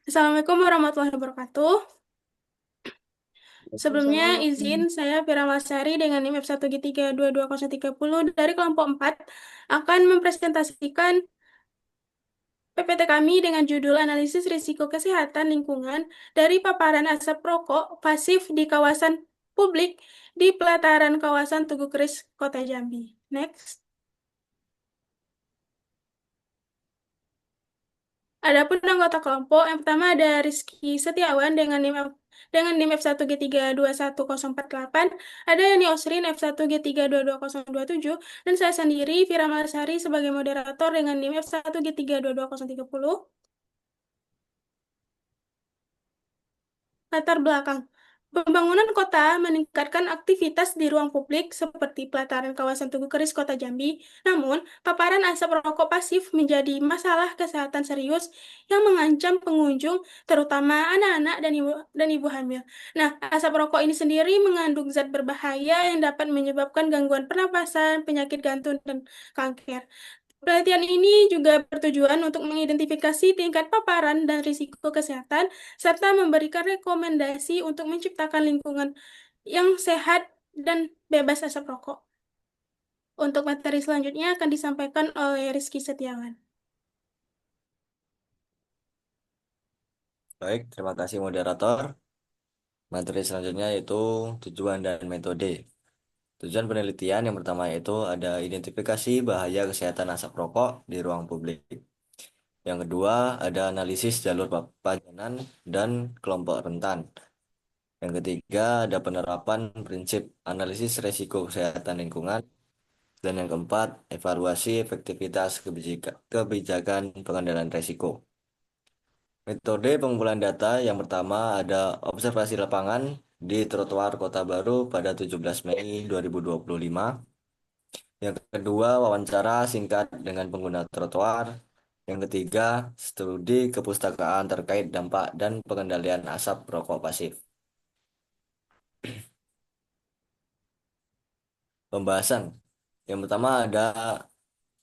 Assalamualaikum warahmatullahi wabarakatuh. Sebelumnya izin Waalaikumsalam. saya Fira Malasari dengan NIM F1G322030 dari kelompok 4 akan mempresentasikan PPT kami dengan judul Analisis Risiko Kesehatan Lingkungan dari Paparan Asap Rokok Pasif di Kawasan Publik di Pelataran Kawasan Tugu Keris, Kota Jambi. Next. Adapun anggota kelompok, yang pertama ada Rizky Setiawan dengan NIM F1G321048, ada Yani Osrin F1G322027, dan saya sendiri, Fira Malasari, sebagai moderator dengan NIM F1G322030. Latar belakang. Pembangunan kota meningkatkan aktivitas di ruang publik seperti pelataran kawasan Tugu Keris, Kota Jambi. Namun, paparan asap rokok pasif menjadi masalah kesehatan serius yang mengancam pengunjung, terutama anak-anak dan ibu hamil. Nah, asap rokok ini sendiri mengandung zat berbahaya yang dapat menyebabkan gangguan pernapasan, penyakit jantung, dan kanker. Penelitian ini juga bertujuan untuk mengidentifikasi tingkat paparan dan risiko kesehatan, serta memberikan rekomendasi untuk menciptakan lingkungan yang sehat dan bebas asap rokok. Untuk materi selanjutnya akan disampaikan oleh Rizky Setiawan. Baik, terima kasih moderator. Materi selanjutnya yaitu tujuan dan metode. Tujuan penelitian yang pertama yaitu ada identifikasi bahaya kesehatan asap rokok di ruang publik. Yang kedua ada analisis jalur papanan dan kelompok rentan. Yang ketiga ada penerapan prinsip analisis resiko kesehatan lingkungan. Dan yang keempat, evaluasi efektivitas kebijakan pengendalian resiko. Metode pengumpulan data yang pertama ada observasi lapangan di trotoar Kota Baru pada 17 Mei 2025. Yang kedua, wawancara singkat dengan pengguna trotoar. Yang ketiga, studi kepustakaan terkait dampak dan pengendalian asap rokok pasif. Pembahasan. Yang pertama ada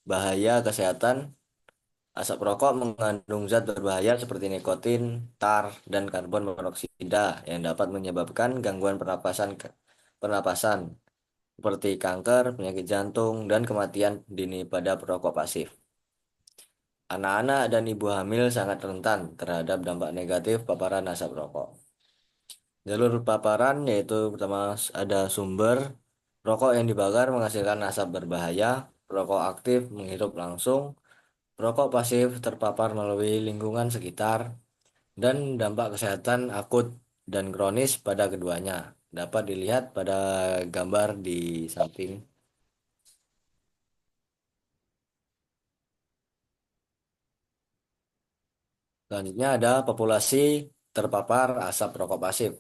bahaya kesehatan. Asap rokok mengandung zat berbahaya seperti nikotin, tar, dan karbon monoksida yang dapat menyebabkan gangguan pernapasan seperti kanker, penyakit jantung, dan kematian dini pada perokok pasif. Anak-anak dan ibu hamil sangat rentan terhadap dampak negatif paparan asap rokok. Jalur paparan yaitu pertama ada sumber rokok yang dibakar menghasilkan asap berbahaya, rokok aktif menghirup langsung, rokok pasif terpapar melalui lingkungan sekitar, dan dampak kesehatan akut dan kronis pada keduanya. Dapat dilihat pada gambar di samping. Selanjutnya ada populasi terpapar asap rokok pasif.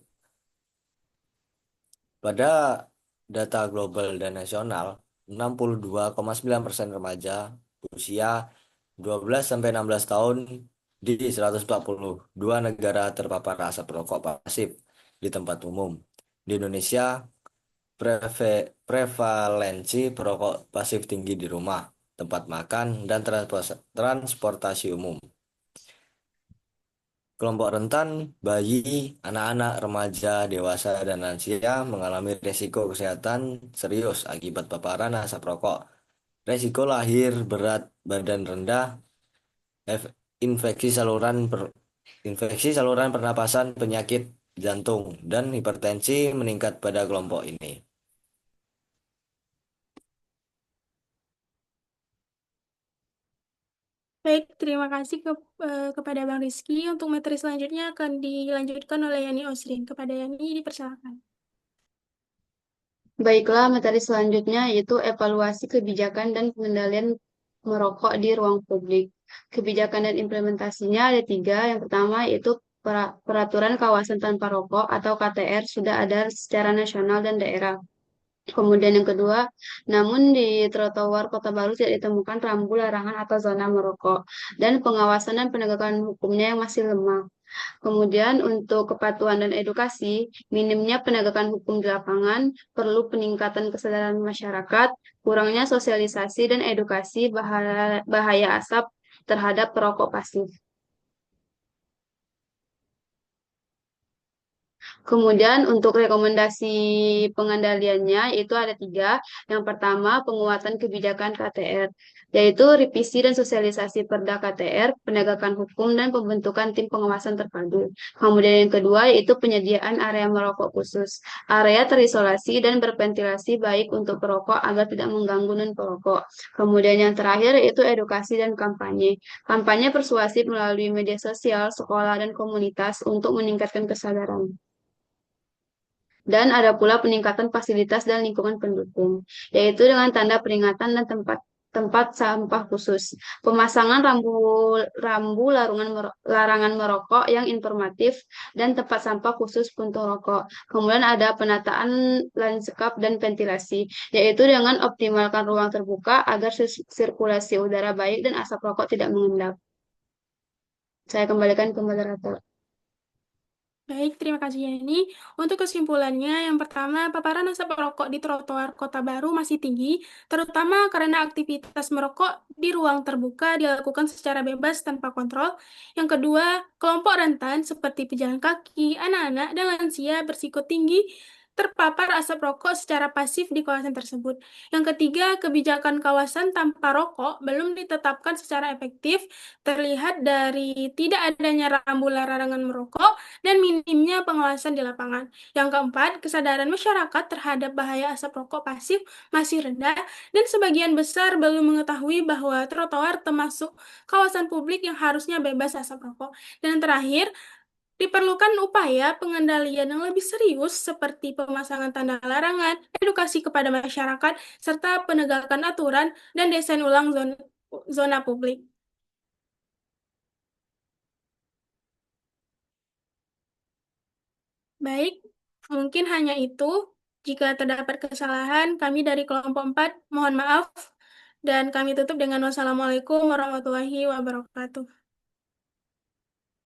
Pada data global dan nasional, 62,9% remaja usia 12 sampai 16 tahun di 142 negara terpapar asap rokok pasif di tempat umum. Di Indonesia, prevalensi perokok pasif tinggi di rumah, tempat makan, dan transportasi umum. Kelompok rentan, bayi, anak-anak, remaja, dewasa, dan lansia mengalami risiko kesehatan serius akibat paparan asap rokok. Risiko lahir berat, badan rendah, ef- infeksi saluran infeksi saluran pernapasan, penyakit jantung, dan hipertensi meningkat pada kelompok ini. Baik, terima kasih kepada Bang Rizky. Untuk materi selanjutnya akan dilanjutkan oleh Yani Osrin. Kepada Yani, dipersilakan. Baiklah, materi selanjutnya yaitu evaluasi kebijakan dan pengendalian merokok di ruang publik. Kebijakan dan implementasinya ada tiga. Yang pertama yaitu Peraturan Kawasan Tanpa Rokok atau KTR sudah ada secara nasional dan daerah. Kemudian yang kedua, namun di trotoar Kota Baru tidak ditemukan rambu larangan atau zona merokok. Dan pengawasan dan penegakan hukumnya yang masih lemah. Kemudian untuk kepatuhan dan edukasi, minimnya penegakan hukum di lapangan, perlu peningkatan kesadaran masyarakat, kurangnya sosialisasi dan edukasi bahaya asap terhadap perokok pasif. Kemudian untuk rekomendasi pengendaliannya itu ada tiga. Yang pertama, penguatan kebijakan KTR, yaitu revisi dan sosialisasi Perda KTR, penegakan hukum, dan pembentukan tim pengawasan terpadu. Kemudian yang kedua yaitu penyediaan area merokok khusus, area terisolasi dan berventilasi baik untuk perokok agar tidak mengganggu non-perokok. Kemudian yang terakhir yaitu edukasi dan kampanye. Kampanye persuasif melalui media sosial, sekolah, dan komunitas untuk meningkatkan kesadaran. Dan ada pula peningkatan fasilitas dan lingkungan pendukung, yaitu dengan tanda peringatan dan tempat tempat sampah khusus, pemasangan rambu larangan merokok yang informatif dan tempat sampah khusus puntung rokok. Kemudian ada penataan lanskap dan ventilasi, yaitu dengan optimalkan ruang terbuka agar sirkulasi udara baik dan asap rokok tidak mengendap. Saya kembalikan ke moderator. Baik, terima kasih Yani. Untuk kesimpulannya, yang pertama, paparan asap rokok di trotoar Kota Baru masih tinggi, terutama karena aktivitas merokok di ruang terbuka dilakukan secara bebas tanpa kontrol. Yang kedua, kelompok rentan seperti pejalan kaki, anak-anak, dan lansia berisiko tinggi terpapar asap rokok secara pasif di kawasan tersebut. Yang ketiga, kebijakan kawasan tanpa rokok belum ditetapkan secara efektif, terlihat dari tidak adanya rambu larangan merokok dan minimnya pengawasan di lapangan. Yang keempat, kesadaran masyarakat terhadap bahaya asap rokok pasif masih rendah dan sebagian besar belum mengetahui bahwa trotoar termasuk kawasan publik yang harusnya bebas asap rokok. Dan yang terakhir, diperlukan upaya pengendalian yang lebih serius seperti pemasangan tanda larangan, edukasi kepada masyarakat, serta penegakan aturan dan desain ulang zona publik. Baik, mungkin hanya itu. Jika terdapat kesalahan, kami dari kelompok 4 mohon maaf, dan kami tutup dengan wassalamualaikum warahmatullahi wabarakatuh.